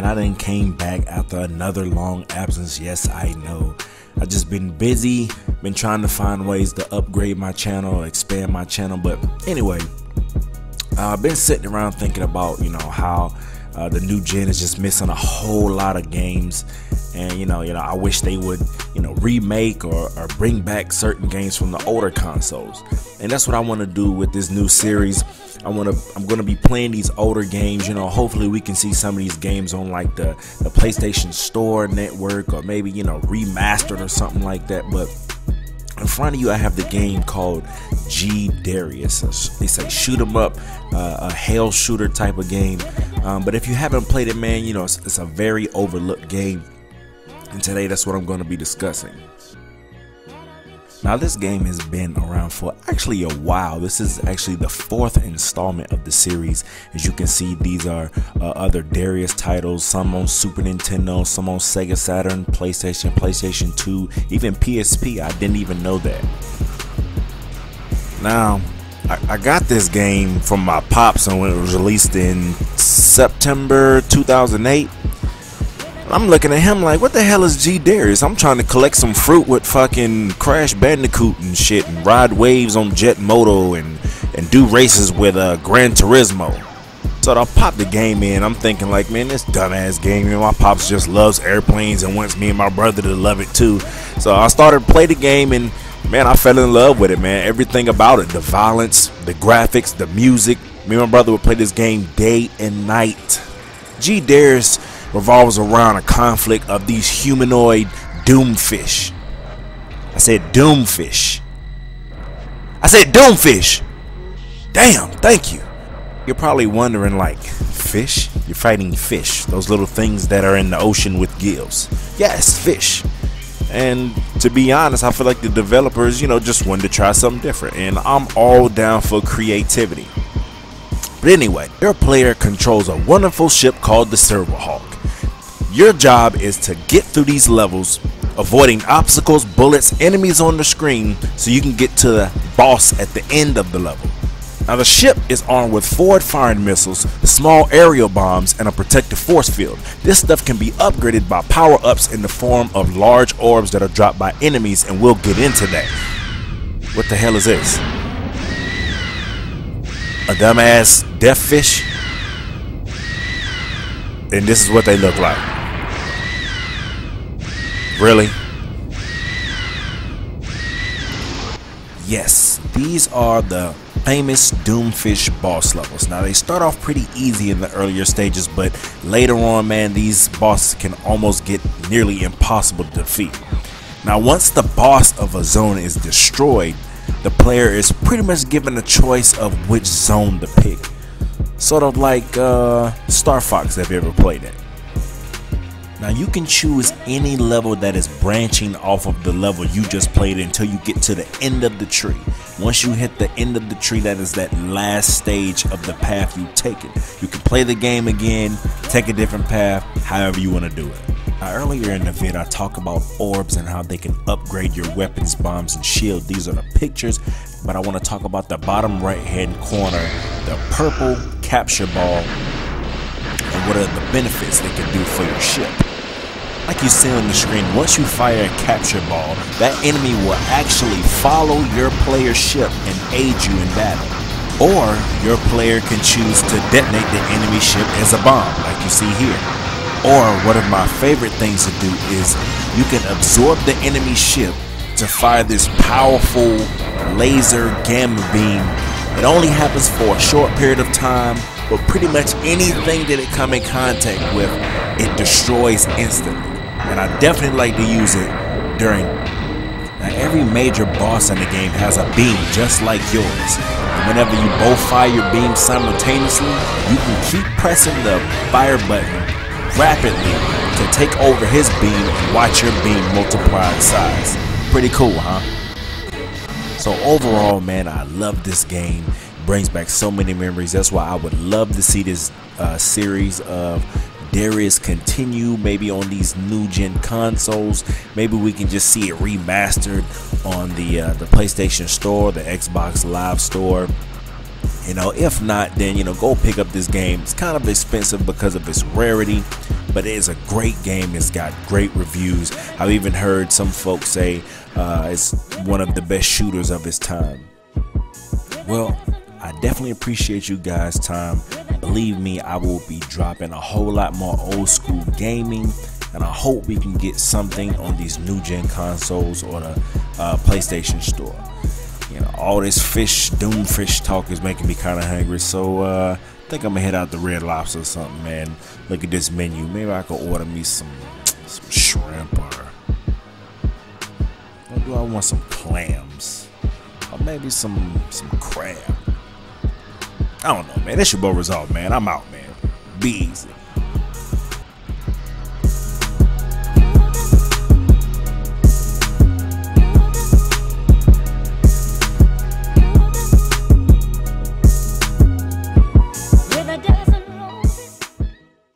man. I done came back after another long absence. Yes, I know. I just been busy, been trying to find ways to upgrade my channel, expand my channel. But anyway, I've been sitting around thinking about, how the new gen is just missing a whole lot of games. And I wish they would remake or bring back certain games from the older consoles. And that's what I want to do with this new series. I'm gonna be playing these older games. Hopefully we can see some of these games on like the PlayStation Store network, or maybe remastered or something like that. But in front of you I have the game called G-Darius. They say shoot 'em up, a hell shooter type of game. But if you haven't played it, man, it's a very overlooked game. And today that's what I'm going to be discussing. Now this game has been around for actually a while. This is actually the 4th installment of the series. As you can see, these are other Darius titles, some on Super Nintendo, some on Sega Saturn, PlayStation 2, even PSP. I didn't even know that. Now, I got this game from my pops when it was released in September 2008. I'm looking at him like, what the hell is G-Darius? I'm trying to collect some fruit with fucking Crash Bandicoot and shit, and ride waves on Jet Moto and do races with Gran Turismo. So I popped the game in. I'm thinking like, man, this dumbass game. My pops just loves airplanes and wants me and my brother to love it too. So I started to play the game, and man, I fell in love with it, man. Everything about it, the violence, the graphics, the music. Me and my brother would play this game day and night. G-Darius revolves around a conflict of these humanoid doomfish. I said doomfish. I said doomfish. Damn, thank you. You're probably wondering, like, fish? You're fighting fish, those little things that are in the ocean with gills. Yes, fish. And to be honest, I feel like the developers, just wanted to try something different, and I'm all down for creativity. But anyway, your player controls a wonderful ship called the Silverhawk. Your job is to get through these levels, avoiding obstacles, bullets, enemies on the screen, so you can get to the boss at the end of the level. Now the ship is armed with forward firing missiles, small aerial bombs, and a protective force field. This stuff can be upgraded by power-ups in the form of large orbs that are dropped by enemies, and we'll get into that. What the hell is this? A dumbass death fish? And this is what they look like. Really? Yes, these are the famous Doomfish boss levels. Now they start off pretty easy in the earlier stages, but later on, man, these bosses can almost get nearly impossible to defeat. Now once the boss of a zone is destroyed, the player is pretty much given a choice of which zone to pick. Sort of like Star Fox, if you ever played it. Now you can choose any level that is branching off of the level you just played until you get to the end of the tree. Once you hit the end of the tree, that is that last stage of the path you've taken. You can play the game again, take a different path, however you want to do it. Now, earlier in the vid, I talked about orbs and how they can upgrade your weapons, bombs, and shield. These are the pictures, but I want to talk about the bottom right hand corner, the purple capture ball, and what are the benefits they can do for your ship. Like you see on the screen, once you fire a capture ball, that enemy will actually follow your player's ship and aid you in battle. Or your player can choose to detonate the enemy ship as a bomb, like you see here. Or one of my favorite things to do is you can absorb the enemy ship to fire this powerful laser gamma beam. It only happens for a short period of time, but pretty much anything that it come in contact with, it destroys instantly. And I definitely like to use it during. Now every major boss in the game has a beam just like yours. And whenever you both fire your beam simultaneously, you can keep pressing the fire button rapidly to take over his beam and watch your beam multiply in size. Pretty cool, huh? So overall, man, I love this game. Brings back so many memories. That's why I would love to see this series of Darius continue, maybe on these new gen consoles. Maybe we can just see it remastered on the PlayStation Store, the Xbox Live Store. If not, then go pick up this game. It's kind of expensive because of its rarity, but it is a great game. It's got great reviews. I've even heard some folks say it's one of the best shooters of its time. Well, I definitely appreciate you guys' time. Believe me, I will be dropping a whole lot more old school gaming, and I hope we can get something on these new gen consoles or the PlayStation Store. All this Doomfish talk is making me kind of hungry, so I think I'm gonna head out to Red Lobster or something, man. Look at this menu. Maybe I could order me some shrimp, or do I want some clams, or maybe some crab? I don't know, man. That's your boy Resolve, man. I'm out, man. Be easy.